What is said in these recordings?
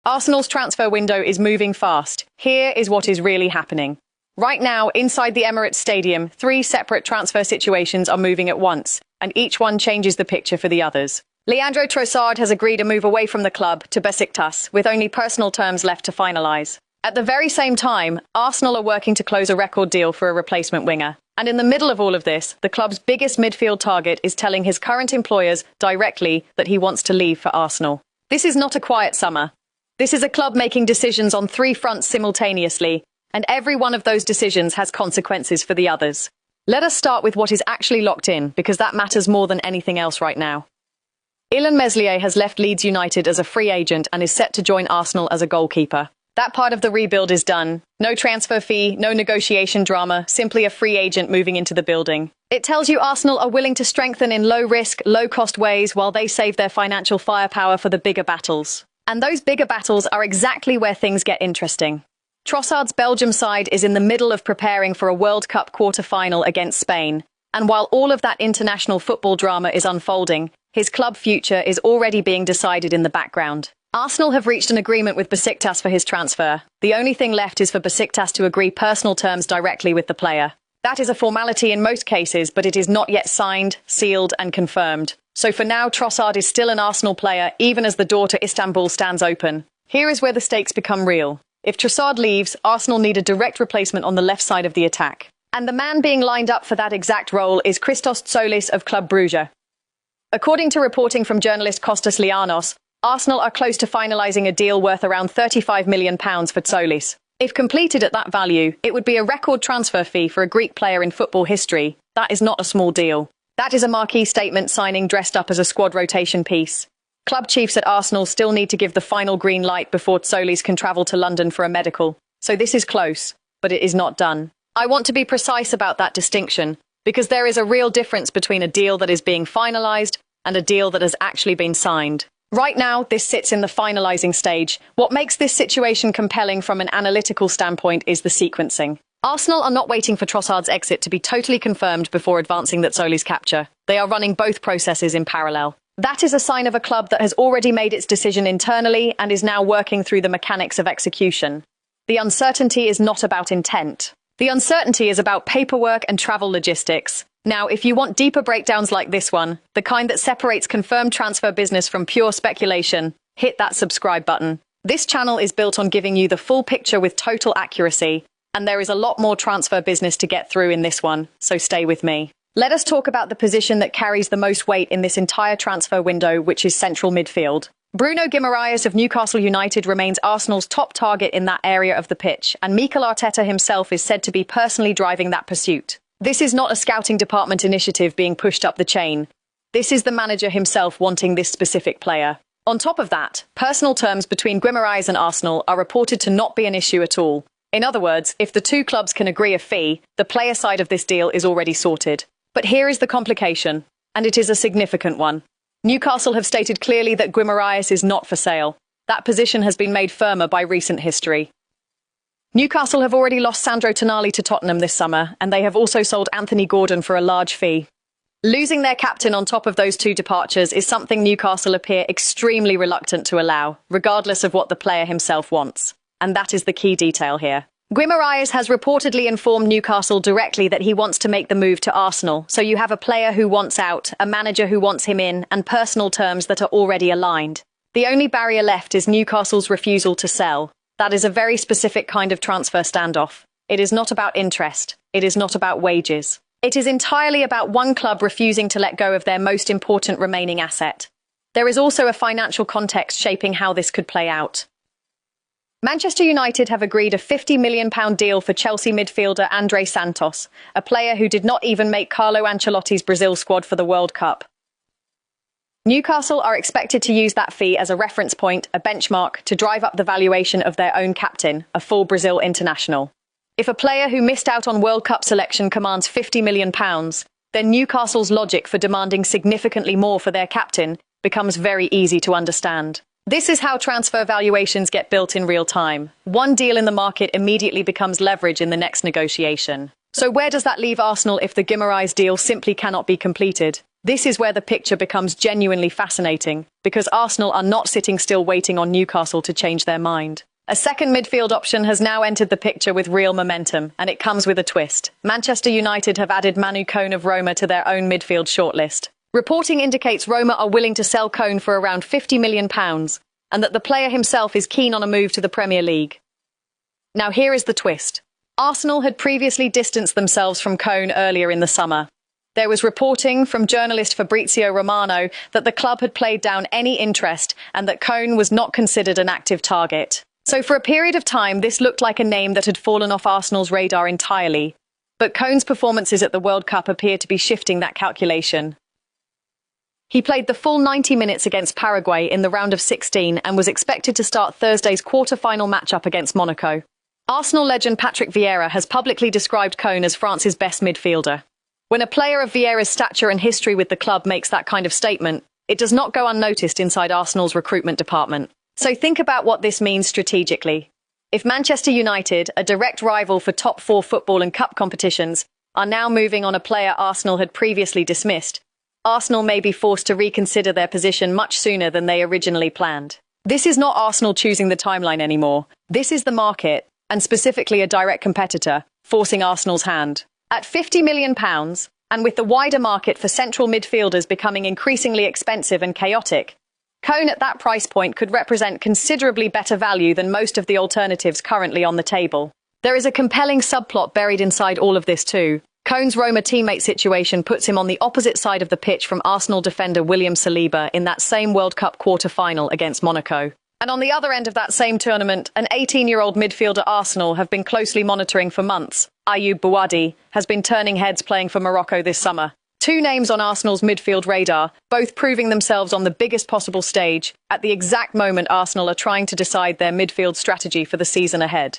Arsenal's transfer window is moving fast. Here is what is really happening. Right now, inside the Emirates Stadium, 3 separate transfer situations are moving at once, and each one changes the picture for the others. Leandro Trossard has agreed to move away from the club to Besiktas, with only personal terms left to finalise. At the very same time, Arsenal are working to close a record deal for a replacement winger. And in the middle of all of this, the club's biggest midfield target is telling his current employers directly that he wants to leave for Arsenal. This is not a quiet summer. This is a club making decisions on 3 fronts simultaneously, and every one of those decisions has consequences for the others. Let us start with what is actually locked in, because that matters more than anything else right now. Illan Meslier has left Leeds United as a free agent and is set to join Arsenal as a goalkeeper. That part of the rebuild is done. No transfer fee, no negotiation drama, simply a free agent moving into the building. It tells you Arsenal are willing to strengthen in low-risk, low-cost ways while they save their financial firepower for the bigger battles. And those bigger battles are exactly where things get interesting. Trossard's Belgium side is in the middle of preparing for a World Cup quarter-final against Spain. And while all of that international football drama is unfolding, his club future is already being decided in the background. Arsenal have reached an agreement with Besiktas for his transfer. The only thing left is for Besiktas to agree personal terms directly with the player. That is a formality in most cases, but it is not yet signed, sealed and confirmed. So for now, Trossard is still an Arsenal player, even as the door to Istanbul stands open. Here is where the stakes become real. If Trossard leaves, Arsenal need a direct replacement on the left side of the attack. And the man being lined up for that exact role is Christos Tzolis of Club Brugge. According to reporting from journalist Kostas Lianos, Arsenal are close to finalising a deal worth around £35 million for Tzolis. If completed at that value, it would be a record transfer fee for a Greek player in football history. That is not a small deal. That is a marquee statement signing dressed up as a squad rotation piece. Club chiefs at Arsenal still need to give the final green light before Tzolis can travel to London for a medical. So this is close, but it is not done. I want to be precise about that distinction, because there is a real difference between a deal that is being finalised and a deal that has actually been signed. Right now, this sits in the finalising stage. What makes this situation compelling from an analytical standpoint is the sequencing. Arsenal are not waiting for Trossard's exit to be totally confirmed before advancing that Tzolis' capture. They are running both processes in parallel. That is a sign of a club that has already made its decision internally and is now working through the mechanics of execution. The uncertainty is not about intent. The uncertainty is about paperwork and travel logistics. Now, if you want deeper breakdowns like this one, the kind that separates confirmed transfer business from pure speculation, hit that subscribe button. This channel is built on giving you the full picture with total accuracy, and there is a lot more transfer business to get through in this one, so stay with me. Let us talk about the position that carries the most weight in this entire transfer window, which is central midfield. Bruno Guimaraes of Newcastle United remains Arsenal's top target in that area of the pitch, and Mikel Arteta himself is said to be personally driving that pursuit. This is not a scouting department initiative being pushed up the chain. This is the manager himself wanting this specific player. On top of that, personal terms between Guimaraes and Arsenal are reported to not be an issue at all. In other words, if the two clubs can agree a fee, the player side of this deal is already sorted. But here is the complication, and it is a significant one. Newcastle have stated clearly that Guimaraes is not for sale. That position has been made firmer by recent history. Newcastle have already lost Sandro Tonali to Tottenham this summer, and they have also sold Anthony Gordon for a large fee. Losing their captain on top of those 2 departures is something Newcastle appear extremely reluctant to allow, regardless of what the player himself wants. And that is the key detail here. Guimaraes has reportedly informed Newcastle directly that he wants to make the move to Arsenal, so you have a player who wants out, a manager who wants him in, and personal terms that are already aligned. The only barrier left is Newcastle's refusal to sell. That is a very specific kind of transfer standoff. It is not about interest. It is not about wages. It is entirely about one club refusing to let go of their most important remaining asset. There is also a financial context shaping how this could play out. Manchester United have agreed a £50 million deal for Chelsea midfielder Andre Santos, a player who did not even make Carlo Ancelotti's Brazil squad for the World Cup. Newcastle are expected to use that fee as a reference point, a benchmark, to drive up the valuation of their own captain, a full Brazil international. If a player who missed out on World Cup selection commands £50 million, then Newcastle's logic for demanding significantly more for their captain becomes very easy to understand. This is how transfer valuations get built in real time. One deal in the market immediately becomes leverage in the next negotiation. So where does that leave Arsenal if the Guimaraes deal simply cannot be completed? This is where the picture becomes genuinely fascinating, because Arsenal are not sitting still waiting on Newcastle to change their mind. A second midfield option has now entered the picture with real momentum, and it comes with a twist. Manchester United have added Manu Kone of Roma to their own midfield shortlist. Reporting indicates Roma are willing to sell Kone for around £50 million, and that the player himself is keen on a move to the Premier League. Now here is the twist. Arsenal had previously distanced themselves from Kone earlier in the summer. There was reporting from journalist Fabrizio Romano that the club had played down any interest and that Kone was not considered an active target. So for a period of time, this looked like a name that had fallen off Arsenal's radar entirely. But Kone's performances at the World Cup appear to be shifting that calculation. He played the full 90 minutes against Paraguay in the round of 16 and was expected to start Thursday's quarter-final matchup against Monaco. Arsenal legend Patrick Vieira has publicly described Kone as France's best midfielder. When a player of Vieira's stature and history with the club makes that kind of statement, it does not go unnoticed inside Arsenal's recruitment department. So think about what this means strategically. If Manchester United, a direct rival for top four football and cup competitions, are now moving on a player Arsenal had previously dismissed, Arsenal may be forced to reconsider their position much sooner than they originally planned. This is not Arsenal choosing the timeline anymore. This is the market, and specifically a direct competitor, forcing Arsenal's hand. At £50 million, and with the wider market for central midfielders becoming increasingly expensive and chaotic, Kone at that price point could represent considerably better value than most of the alternatives currently on the table. There is a compelling subplot buried inside all of this too. Kone's Roma teammate situation puts him on the opposite side of the pitch from Arsenal defender William Saliba in that same World Cup quarter-final against Monaco. And on the other end of that same tournament, an 18-year-old midfielder Arsenal have been closely monitoring for months, Ayoub Bouadi, has been turning heads playing for Morocco this summer. Two names on Arsenal's midfield radar, both proving themselves on the biggest possible stage, at the exact moment Arsenal are trying to decide their midfield strategy for the season ahead.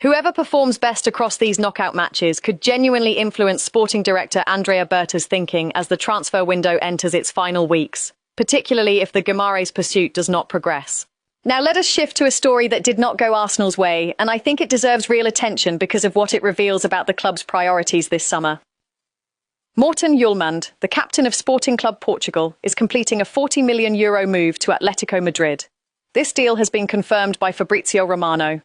Whoever performs best across these knockout matches could genuinely influence sporting director Andrea Berta's thinking as the transfer window enters its final weeks, particularly if the Guimaraes pursuit does not progress. Now let us shift to a story that did not go Arsenal's way, and I think it deserves real attention because of what it reveals about the club's priorities this summer. Morten Hjulmand, the captain of Sporting Club Portugal, is completing a €40 million move to Atletico Madrid. This deal has been confirmed by Fabrizio Romano.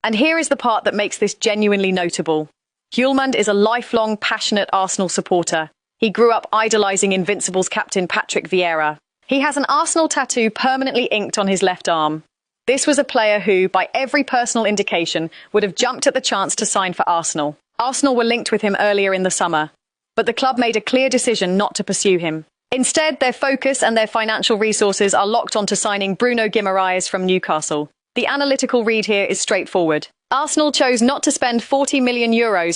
And here is the part that makes this genuinely notable. Hjulmand is a lifelong, passionate Arsenal supporter. He grew up idolising Invincibles captain Patrick Vieira. He has an Arsenal tattoo permanently inked on his left arm. This was a player who, by every personal indication, would have jumped at the chance to sign for Arsenal. Arsenal were linked with him earlier in the summer, but the club made a clear decision not to pursue him. Instead, their focus and their financial resources are locked onto signing Bruno Guimaraes from Newcastle. The analytical read here is straightforward. Arsenal chose not to spend €40 million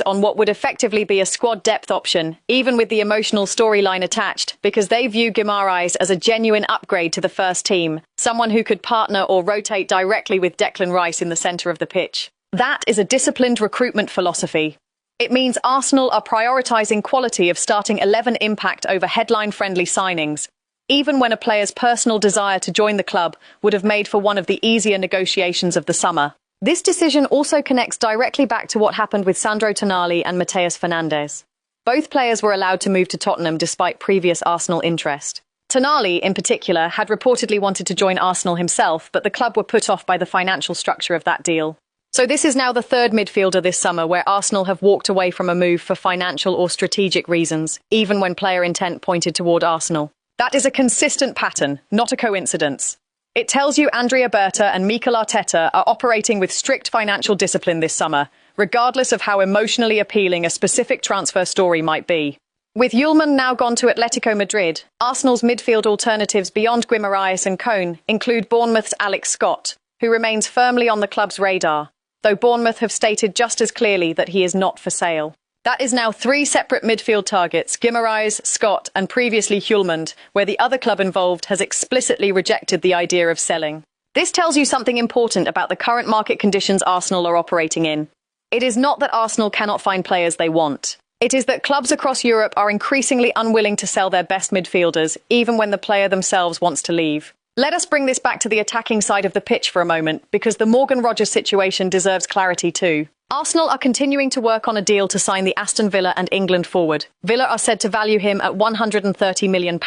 on what would effectively be a squad depth option, even with the emotional storyline attached, because they view Guimaraes as a genuine upgrade to the first team, someone who could partner or rotate directly with Declan Rice in the centre of the pitch. That is a disciplined recruitment philosophy. It means Arsenal are prioritising quality of starting 11 impact over headline-friendly signings, even when a player's personal desire to join the club would have made for one of the easier negotiations of the summer. This decision also connects directly back to what happened with Sandro Tonali and Matheus Fernandes. Both players were allowed to move to Tottenham despite previous Arsenal interest. Tonali, in particular, had reportedly wanted to join Arsenal himself, but the club were put off by the financial structure of that deal. So this is now the third midfielder this summer where Arsenal have walked away from a move for financial or strategic reasons, even when player intent pointed toward Arsenal. That is a consistent pattern, not a coincidence. It tells you Andrea Berta and Mikel Arteta are operating with strict financial discipline this summer, regardless of how emotionally appealing a specific transfer story might be. With Hjulmand now gone to Atletico Madrid, Arsenal's midfield alternatives beyond Guimaraes and Kone include Bournemouth's Alex Scott, who remains firmly on the club's radar, though Bournemouth have stated just as clearly that he is not for sale. That is now three separate midfield targets, Guimaraes, Scott and previously Hjulmand, where the other club involved has explicitly rejected the idea of selling. This tells you something important about the current market conditions Arsenal are operating in. It is not that Arsenal cannot find players they want. It is that clubs across Europe are increasingly unwilling to sell their best midfielders, even when the player themselves wants to leave. Let us bring this back to the attacking side of the pitch for a moment, because the Morgan Rogers situation deserves clarity too. Arsenal are continuing to work on a deal to sign the Aston Villa and England forward. Villa are said to value him at £130 million.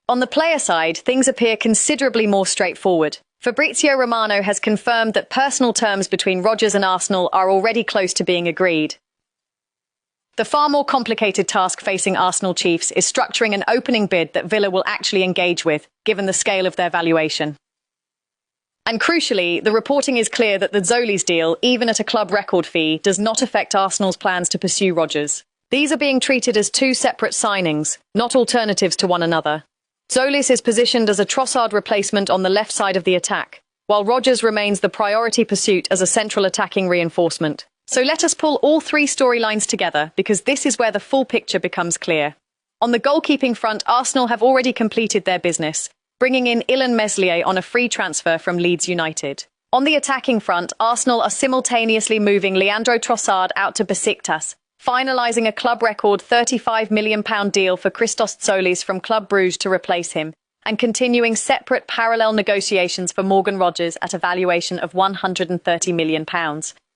On the player side, things appear considerably more straightforward. Fabrizio Romano has confirmed that personal terms between Rodgers and Arsenal are already close to being agreed. The far more complicated task facing Arsenal chiefs is structuring an opening bid that Villa will actually engage with, given the scale of their valuation. And crucially, the reporting is clear that the Tzolis deal, even at a club record fee, does not affect Arsenal's plans to pursue Rodgers. These are being treated as two separate signings, not alternatives to one another. Tzolis is positioned as a Trossard replacement on the left side of the attack, while Rodgers remains the priority pursuit as a central attacking reinforcement. So let us pull all three storylines together, because this is where the full picture becomes clear. On the goalkeeping front, Arsenal have already completed their business, bringing in Illan Meslier on a free transfer from Leeds United. On the attacking front, Arsenal are simultaneously moving Leandro Trossard out to Besiktas, finalising a club record £35 million deal for Christos Tzolis from Club Brugge to replace him, and continuing separate parallel negotiations for Morgan Rodgers at a valuation of £130 million,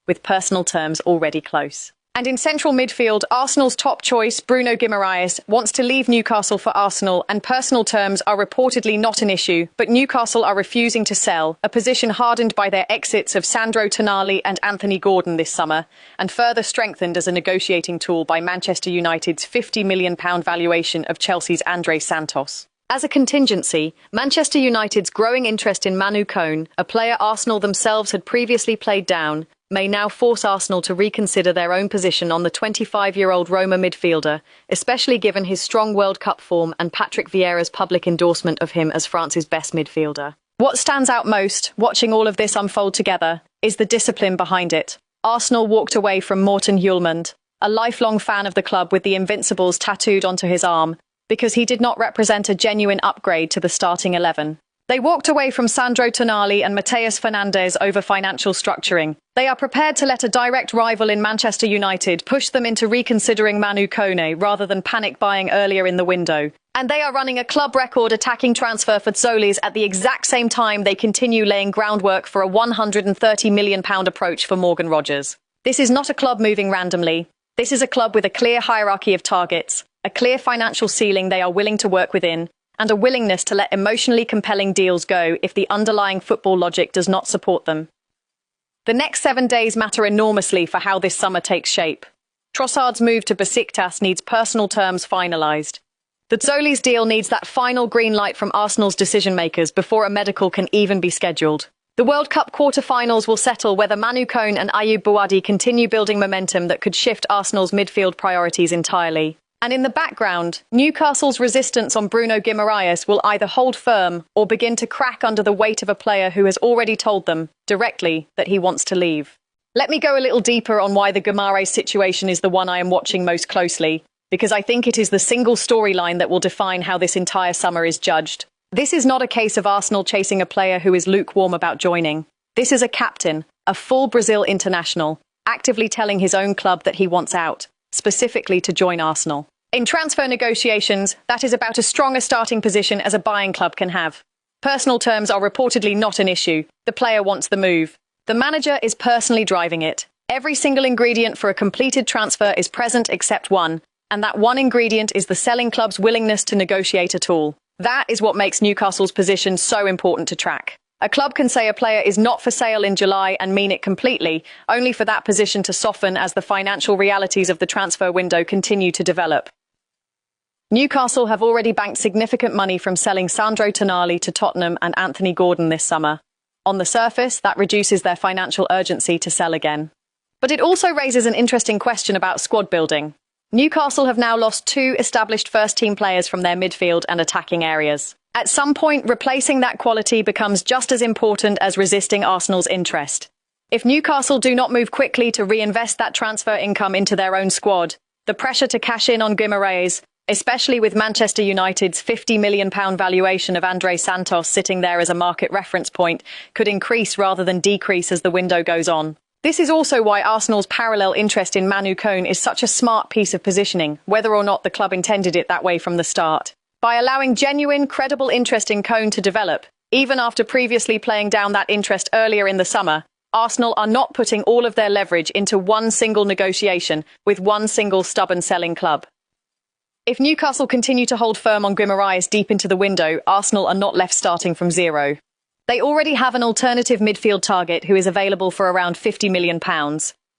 with personal terms already close. And in central midfield, Arsenal's top choice, Bruno Guimaraes, wants to leave Newcastle for Arsenal, and personal terms are reportedly not an issue, but Newcastle are refusing to sell, a position hardened by their exits of Sandro Tonali and Anthony Gordon this summer, and further strengthened as a negotiating tool by Manchester United's £50 million valuation of Chelsea's André Santos. As a contingency, Manchester United's growing interest in Manu Kone, a player Arsenal themselves had previously played down, may now force Arsenal to reconsider their own position on the 25-year-old Roma midfielder, especially given his strong World Cup form and Patrick Vieira's public endorsement of him as France's best midfielder. What stands out most, watching all of this unfold together, is the discipline behind it. Arsenal walked away from Morten Hjulmand, a lifelong fan of the club with the Invincibles tattooed onto his arm, because he did not represent a genuine upgrade to the starting 11. They walked away from Sandro Tonali and Mateus Fernandes over financial structuring. They are prepared to let a direct rival in Manchester United push them into reconsidering Manu Kone rather than panic buying earlier in the window. And they are running a club record attacking transfer for Tzolis at the exact same time they continue laying groundwork for a £130 million approach for Morgan Rodgers. This is not a club moving randomly. This is a club with a clear hierarchy of targets, a clear financial ceiling they are willing to work within, and a willingness to let emotionally compelling deals go if the underlying football logic does not support them. The next 7 days matter enormously for how this summer takes shape. Trossard's move to Besiktas needs personal terms finalised. The Tzolis deal needs that final green light from Arsenal's decision-makers before a medical can even be scheduled. The World Cup quarter-finals will settle whether Manu Kone and Ayoub Bouadi continue building momentum that could shift Arsenal's midfield priorities entirely. And in the background, Newcastle's resistance on Bruno Guimaraes will either hold firm or begin to crack under the weight of a player who has already told them, directly, that he wants to leave. Let me go a little deeper on why the Guimaraes situation is the one I am watching most closely, because I think it is the single storyline that will define how this entire summer is judged. This is not a case of Arsenal chasing a player who is lukewarm about joining. This is a captain, a full Brazil international, actively telling his own club that he wants out, specifically to join Arsenal. In transfer negotiations, that is about as strong a starting position as a buying club can have. Personal terms are reportedly not an issue. The player wants the move. The manager is personally driving it. Every single ingredient for a completed transfer is present except one, and that one ingredient is the selling club's willingness to negotiate at all. That is what makes Newcastle's position so important to track. A club can say a player is not for sale in July and mean it completely, only for that position to soften as the financial realities of the transfer window continue to develop. Newcastle have already banked significant money from selling Sandro Tonali to Tottenham and Anthony Gordon this summer. On the surface, that reduces their financial urgency to sell again. But it also raises an interesting question about squad building. Newcastle have now lost 2 established first-team players from their midfield and attacking areas. At some point, replacing that quality becomes just as important as resisting Arsenal's interest. If Newcastle do not move quickly to reinvest that transfer income into their own squad, the pressure to cash in on Guimaraes, especially with Manchester United's £50 million valuation of André Santos sitting there as a market reference point, could increase rather than decrease as the window goes on. This is also why Arsenal's parallel interest in Manu Kone is such a smart piece of positioning, whether or not the club intended it that way from the start. By allowing genuine, credible interest in Kone to develop, even after previously playing down that interest earlier in the summer, Arsenal are not putting all of their leverage into one single negotiation with one single stubborn selling club. If Newcastle continue to hold firm on Guimaraes deep into the window, Arsenal are not left starting from zero. They already have an alternative midfield target who is available for around £50 million,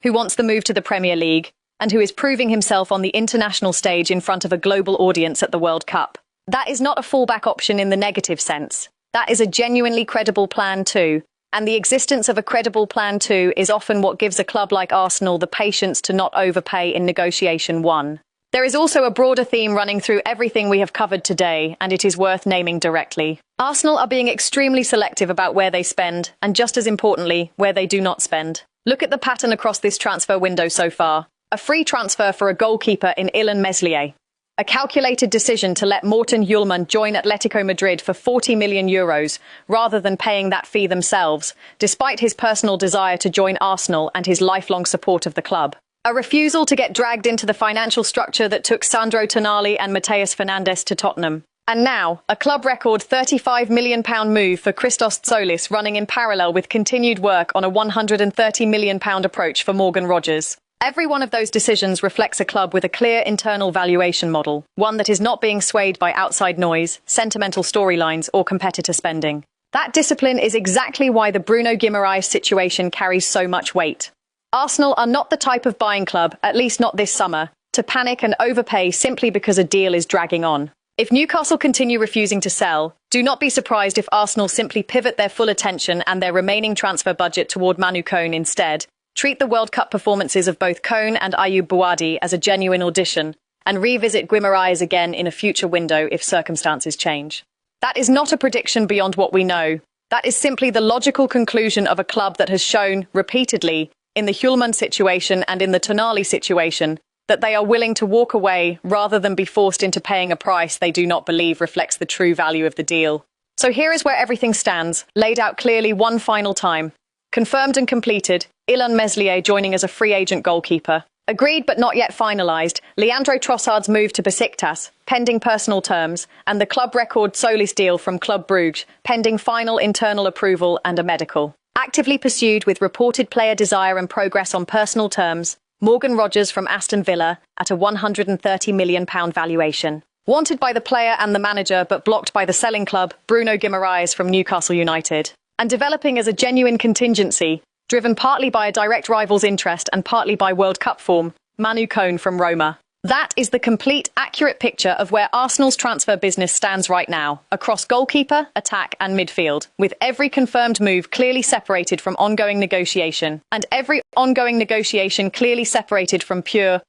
who wants the move to the Premier League, and who is proving himself on the international stage in front of a global audience at the World Cup. That is not a fallback option in the negative sense. That is a genuinely credible plan too. And the existence of a credible plan too is often what gives a club like Arsenal the patience to not overpay in negotiation one. There is also a broader theme running through everything we have covered today, and it is worth naming directly. Arsenal are being extremely selective about where they spend, and just as importantly, where they do not spend. Look at the pattern across this transfer window so far. A free transfer for a goalkeeper in Illan Meslier. A calculated decision to let Morten Hjulmand join Atletico Madrid for €40 million, rather than paying that fee themselves, despite his personal desire to join Arsenal and his lifelong support of the club. A refusal to get dragged into the financial structure that took Sandro Tonali and Matheus Fernandes to Tottenham. And now, a club record £35 million move for Christos Tzolis running in parallel with continued work on a £130 million approach for Morgan Rogers. Every one of those decisions reflects a club with a clear internal valuation model, one that is not being swayed by outside noise, sentimental storylines, or competitor spending. That discipline is exactly why the Bruno Guimaraes situation carries so much weight. Arsenal are not the type of buying club, at least not this summer, to panic and overpay simply because a deal is dragging on. If Newcastle continue refusing to sell, do not be surprised if Arsenal simply pivot their full attention and their remaining transfer budget toward Manu Kone instead. Treat the World Cup performances of both Kone and Ayoub Bouadi as a genuine audition, and revisit Guimaraes again in a future window if circumstances change. That is not a prediction beyond what we know. That is simply the logical conclusion of a club that has shown, repeatedly, in the Hjulmand situation and in the Tonali situation, that they are willing to walk away rather than be forced into paying a price they do not believe reflects the true value of the deal. So here is where everything stands, laid out clearly one final time. Confirmed and completed, Illan Meslier joining as a free agent goalkeeper. Agreed but not yet finalised, Leandro Trossard's move to Besiktas, pending personal terms, and the club record Tzolis deal from Club Brugge, pending final internal approval and a medical. Actively pursued with reported player desire and progress on personal terms, Morgan Rogers from Aston Villa at a £130 million valuation. Wanted by the player and the manager but blocked by the selling club, Bruno Guimaraes from Newcastle United. And developing as a genuine contingency, driven partly by a direct rival's interest and partly by World Cup form, Manu Kone from Roma. That is the complete, accurate picture of where Arsenal's transfer business stands right now, across goalkeeper, attack and midfield, with every confirmed move clearly separated from ongoing negotiation, and every ongoing negotiation clearly separated from pure,